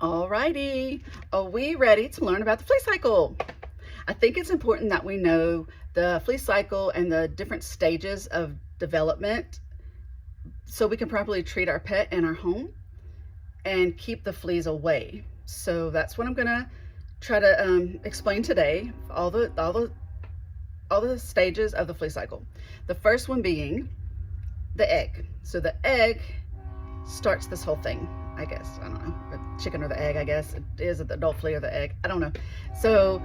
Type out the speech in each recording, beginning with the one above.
Alrighty, are we ready to learn about the flea cycle? I think it's important that we know the flea cycle and the different stages of development so we can properly treat our pet in our home and keep the fleas away. So that's what I'm gonna try to explain today. All the stages of the flea cycle. The first one being the egg. So the egg starts this whole thing, I guess. I don't know, the chicken or the egg, I guess. Is it the adult flea or the egg? I don't know. So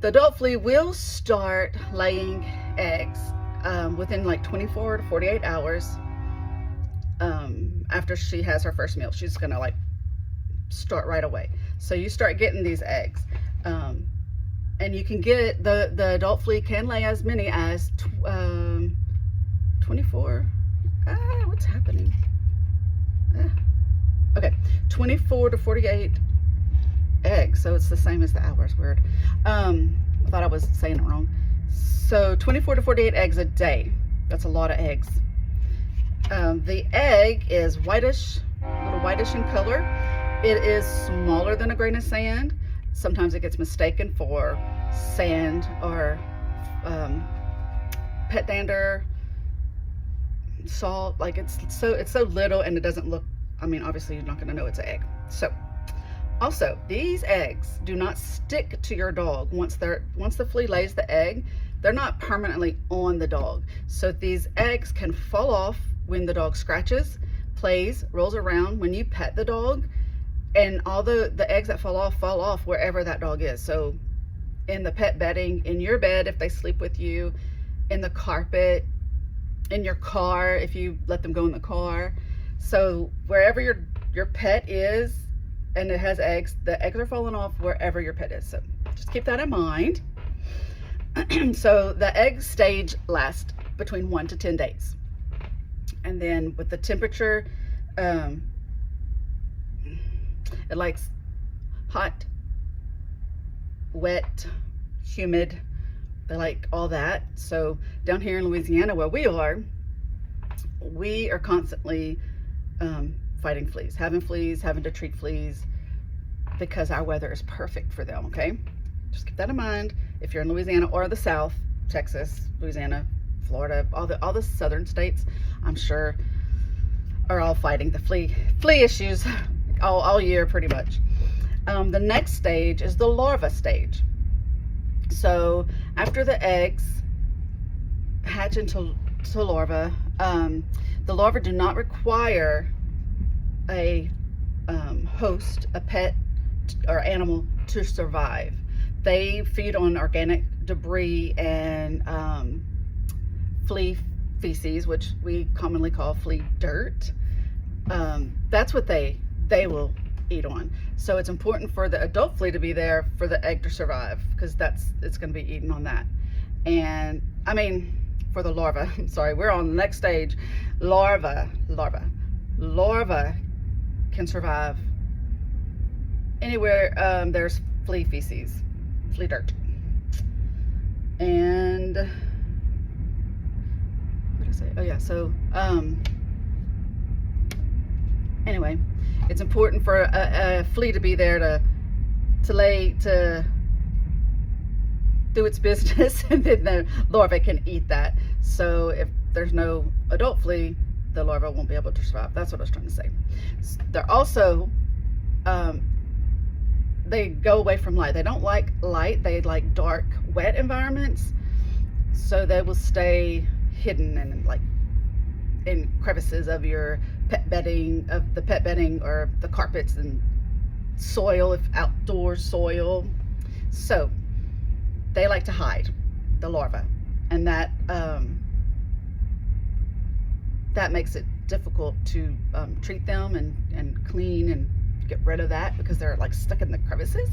the adult flea will start laying eggs within like 24 to 48 hours after she has her first meal. She's gonna like start right away. So you start getting these eggs. And you can get, the adult flea can lay as many as 24, what's happening? Okay, 24 to 48 eggs, so it's the same as the hours, weird. I thought I was saying it wrong. So 24 to 48 eggs a day, that's a lot of eggs. The egg is whitish, a little whitish in color. It is smaller than a grain of sand. Sometimes it gets mistaken for sand or pet dander, salt. Like it's so little, and it doesn't look, I mean, obviously you're not going to know it's an egg. So also, these eggs do not stick to your dog. Once the flea lays the egg, they're not permanently on the dog. So these eggs can fall off when the dog scratches, plays, rolls around, when you pet the dog. And all the eggs that fall off wherever that dog is. So in the pet bedding, in your bed if they sleep with you, in the carpet, in your car if you let them go in the car. So wherever your pet is and it has eggs, the eggs are falling off wherever your pet is. So just keep that in mind. So the egg stage lasts between 1 to 10 days. And then with the temperature, it likes hot, wet, humid. They like all that. So down here in Louisiana where we are constantly fighting fleas, having to treat fleas because our weather is perfect for them, okay? Just keep that in mind. If you're in Louisiana or the South, Texas, Louisiana, Florida, all the southern states, I'm sure are all fighting the flea issues all year pretty much. The next stage is the larva stage. So after the eggs hatch into larva, the larvae do not require a host, a pet or animal to survive. They feed on organic debris and flea feces, which we commonly call flea dirt. That's what they will eat on. So it's important for the adult flea to be there for the egg to survive, because it's going to be eating on that. And I mean, for the larva, I'm sorry, we're on the next stage. Larva can survive anywhere there's flea feces, flea dirt. And what did I say? Oh yeah, so anyway, it's important for a flea to be there to do its business, and then the larvae can eat that. So if there's no adult flea, the larva won't be able to survive. That's what I was trying to say. They're also, they go away from light. They don't like light. They like dark, wet environments. So they will stay hidden and like in crevices of your pet bedding, or the carpets and soil, if outdoor soil. So they like to hide, the larva, and that makes it difficult to treat them and clean and get rid of that, because they're like stuck in the crevices.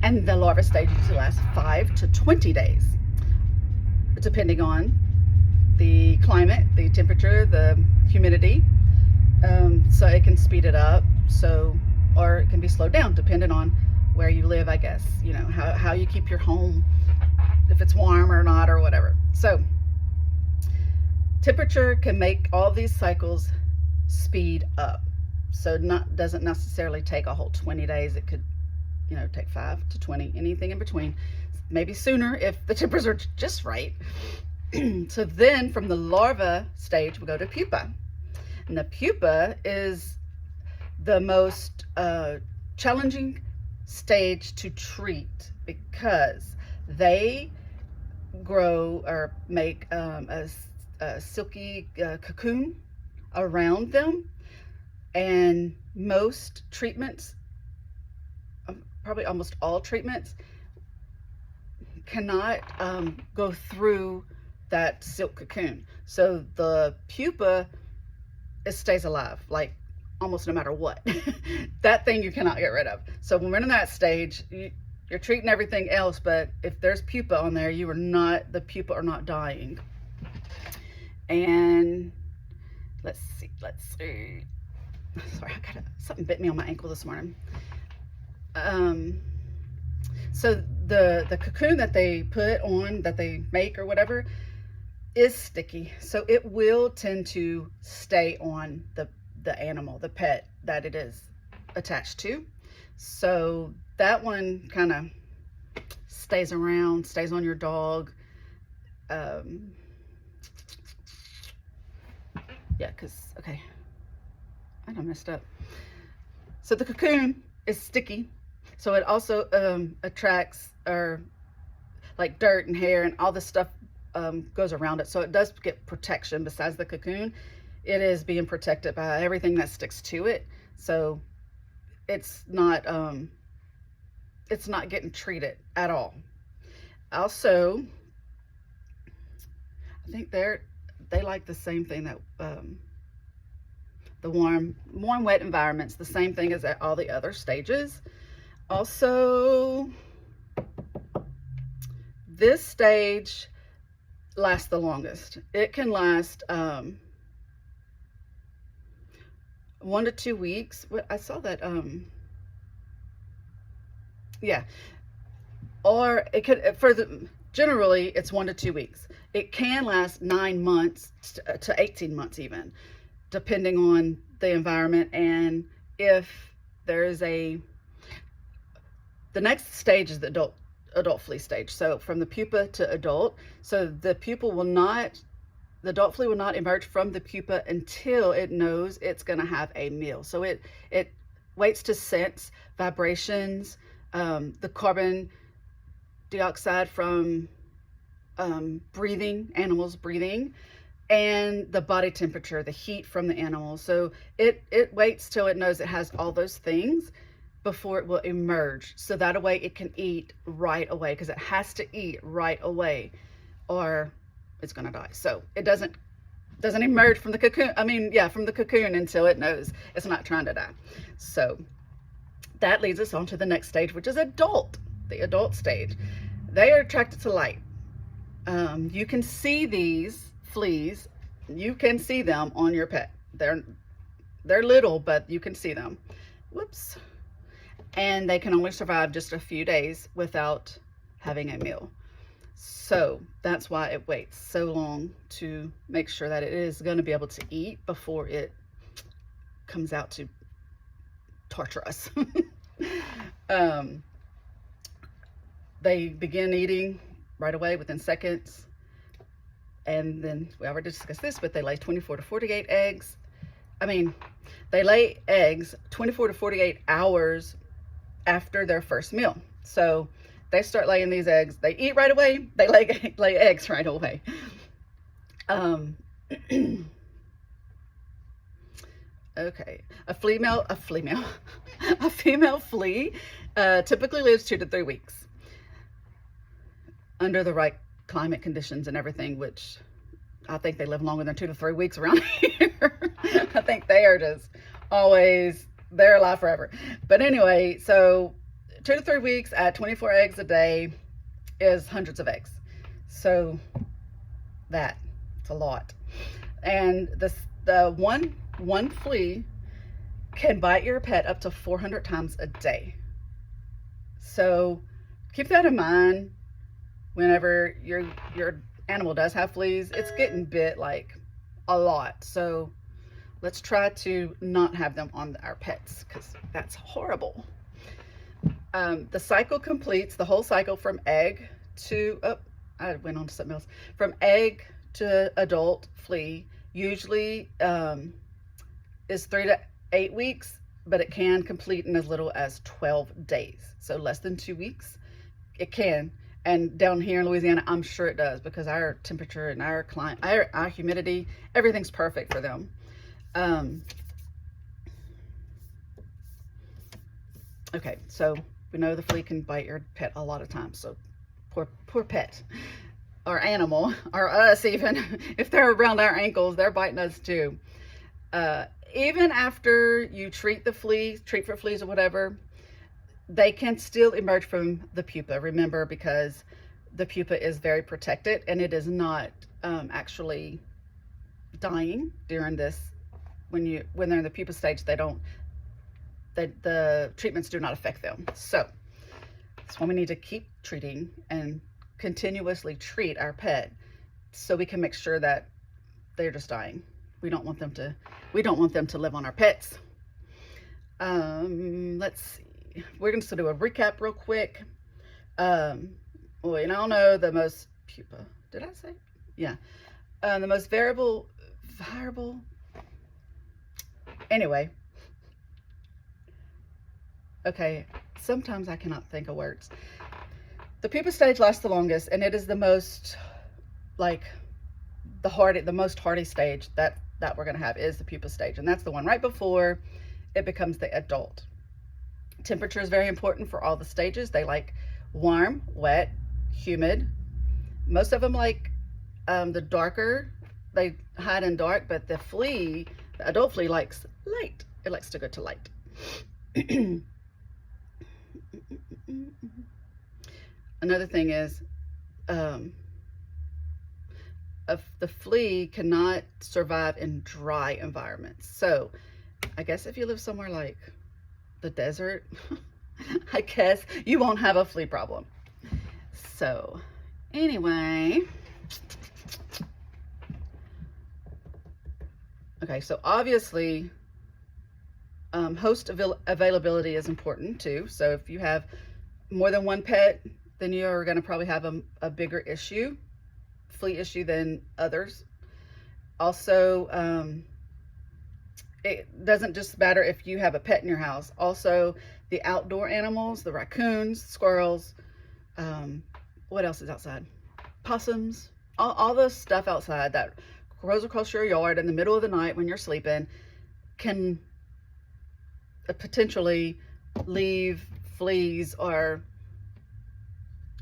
And the larva stage usually lasts 5 to 20 days, depending on the climate, the temperature, the humidity. So it can speed it up, or it can be slowed down depending on where you live, I guess, you know, how you keep your home, if it's warm or not or whatever. So temperature can make all these cycles speed up. So doesn't necessarily take a whole 20 days. It could, take 5 to 20, anything in between, maybe sooner if the temperatures are just right. So then from the larva stage, we go to pupa. And the pupa is the most challenging stage to treat because they grow or make a silky cocoon around them. And most treatments, probably almost all treatments, cannot go through that silk cocoon. So the pupa, it stays alive, like almost no matter what. That thing you cannot get rid of. So when we're in that stage, you're treating everything else, but if there's pupa on there, the pupa are not dying. And let's see. Sorry, something bit me on my ankle this morning. So the cocoon that they put on, that they make or whatever, is sticky. So it will tend to stay on the animal, the pet that it is attached to. So that one kind of stays around, stays on your dog. Yeah, because, okay, I done messed up. So the cocoon is sticky. So it also attracts like dirt and hair and all this stuff goes around it. So it does get protection besides the cocoon. It is being protected by everything that sticks to it. So it's not getting treated at all. Also, I think they like the same thing that the warm, wet environments, the same thing as at all the other stages. Also, this stage lasts the longest. It can last 1 to 2 weeks. I saw that, yeah. Or it could, generally it's 1 to 2 weeks. It can last 9 months to 18 months even, depending on the environment. And if there is the next stage is the adult flea stage. So from the pupa to adult. So the adult flea will not emerge from the pupa until it knows it's going to have a meal. So it waits to sense vibrations, the carbon dioxide from animals breathing, and the body temperature, the heat from the animal. So it waits till it knows it has all those things before it will emerge. So that way it can eat right away, because it has to eat right away or it's going to die. So it doesn't emerge from the cocoon. From the cocoon until it knows it's not trying to die. So that leads us on to the next stage, which is the adult stage. They are attracted to light. You can see these fleas. You can see them on your pet. They're little, but you can see them. Whoops. And they can only survive just a few days without having a meal. So that's why it waits so long to make sure that it is going to be able to eat before it comes out to torture us. They begin eating right away within seconds. And then we already discussed this, but they lay 24 to 48 eggs. They lay eggs 24 to 48 hours after their first meal. So they start laying these eggs. They eat right away. They lay eggs right away. Okay, a female flea typically lives 2 to 3 weeks under the right climate conditions and everything, which I think they live longer than 2 to 3 weeks around here. I think they are just always, they're alive forever. But anyway, so 2 to 3 weeks at 24 eggs a day is hundreds of eggs. So it's a lot. And the one flea can bite your pet up to 400 times a day. So keep that in mind whenever your animal does have fleas. It's getting bit like a lot. So let's try to not have them on our pets, because that's horrible. The cycle completes, the whole cycle from egg to, oh, I went on to something else. From egg to adult flea usually is 3 to 8 weeks, but it can complete in as little as 12 days. So less than 2 weeks, it can. And down here in Louisiana, I'm sure it does, because our temperature and our climate, our humidity, everything's perfect for them. Okay, so we know the flea can bite your pet a lot of times. So poor pet, or animal, or us even, if they're around our ankles, they're biting us too. Even after you treat for fleas or whatever, they can still emerge from the pupa. Remember, because the pupa is very protected and it is not actually dying during this. When they're in the pupa stage, the treatments do not affect them. So that's why we need to keep treating and continuously treat our pet, so we can make sure that they're just dying. We don't want them to live on our pets. Let's see. We're going to do a recap real quick. Well, and I don't know, the most pupa, did I say? Yeah. The most variable, anyway. Okay, sometimes I cannot think of words. The pupa stage lasts the longest, and it is the most, like, the most hardy stage that we're going to have is the pupa stage, and that's the one right before it becomes the adult. Temperature is very important for all the stages. They like warm, wet, humid. Most of them like the darker. They hide in dark, but the adult flea likes light. It likes to go to light. Another thing is, the flea cannot survive in dry environments. So I guess if you live somewhere like the desert, I guess you won't have a flea problem. So anyway, okay, so obviously host availability is important too. So if you have more than one pet, then you're going to probably have a bigger flea issue than others. Also, it doesn't just matter if you have a pet in your house. Also, the outdoor animals, the raccoons, squirrels, what else is outside? Possums, all the stuff outside that grows across your yard in the middle of the night when you're sleeping can potentially leave fleas or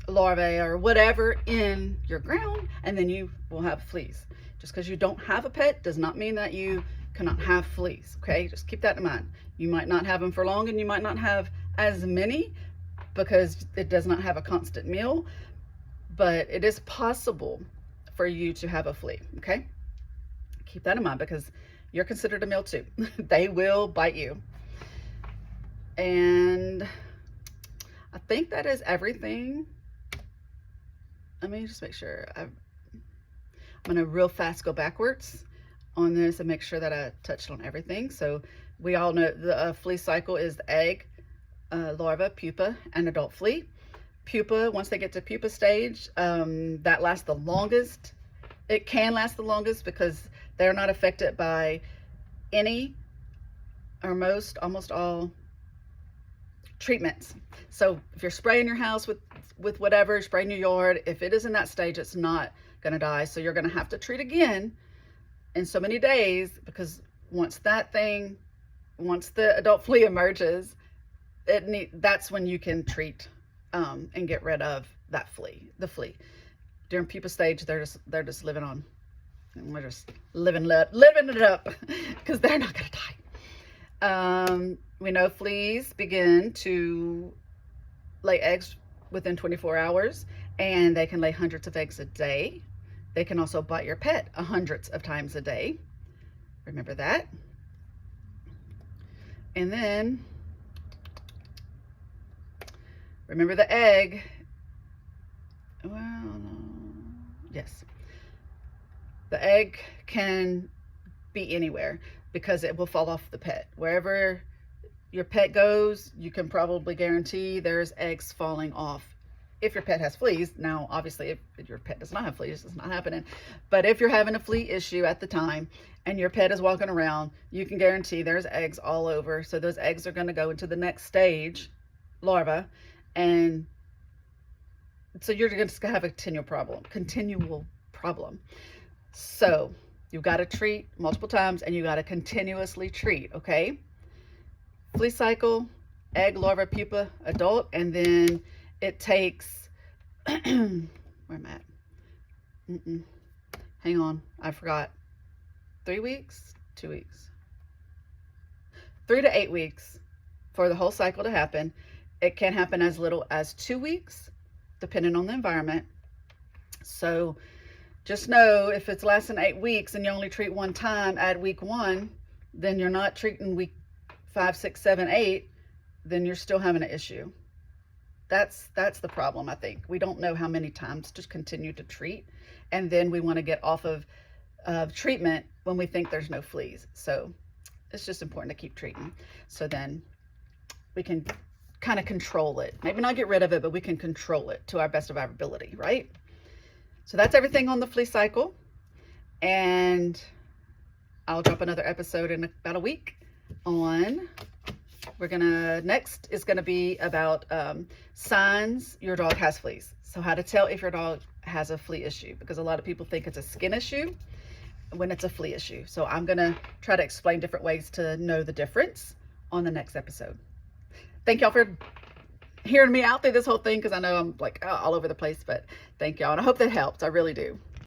larvae or whatever in your ground, and then you will have fleas. Just because you don't have a pet does not mean that you cannot have fleas. Okay, just keep that in mind. You might not have them for long, and you might not have as many because it does not have a constant meal, but it is possible for you to have a flea. Okay, keep that in mind, because you're considered a meal too. They will bite you. And I think that is everything. Let me just make sure. I'm gonna real fast go backwards on this and make sure that I touched on everything. So we all know the flea cycle is the egg, larva, pupa, and adult flea. Pupa, once they get to pupa stage, that lasts the longest. It can last the longest because they're not affected by any or almost all treatments. So if you're spraying your house with whatever, spraying your yard, if it is in that stage, it's not going to die. So you're going to have to treat again in so many days, because once the adult flea emerges, that's when you can treat and get rid of the flea. During pupa stage, they're just living on, and we're just living it up because they're not going to die. We know fleas begin to lay eggs within 24 hours, and they can lay hundreds of eggs a day. They can also bite your pet hundreds of times a day. Remember that. And then remember the egg. Well, yes. The egg can be anywhere. because it will fall off the pet. Wherever your pet goes, you can probably guarantee there's eggs falling off. If your pet has fleas, now obviously if your pet does not have fleas, it's not happening. But if you're having a flea issue at the time and your pet is walking around, you can guarantee there's eggs all over. So those eggs are going to go into the next stage, larva, and so you're going to have a continual problem. So you've got to treat multiple times, and you got to continuously treat, okay? Flea cycle, egg, larva, pupa, adult, and then it takes, where am I at? Hang on, I forgot. 3 weeks? 2 weeks? 3 to 8 weeks for the whole cycle to happen. It can happen as little as 2 weeks, depending on the environment. So just know if it's less than 8 weeks and you only treat one time at week 1, then you're not treating week 5, 6, 7, 8, then you're still having an issue. That's the problem, I think. We don't know how many times to continue to treat, and then we want to get off of treatment when we think there's no fleas. So it's just important to keep treating. So then we can kind of control it. Maybe not get rid of it, but we can control it to our best of our ability, right? So that's everything on the flea cycle. And I'll drop another episode in about a week on, next is gonna be about signs your dog has fleas. So how to tell if your dog has a flea issue, because a lot of people think it's a skin issue when it's a flea issue. So I'm gonna try to explain different ways to know the difference on the next episode. Thank y'all for hearing me out through this whole thing, because I know I'm like all over the place, but thank y'all, and I hope that helped. I really do.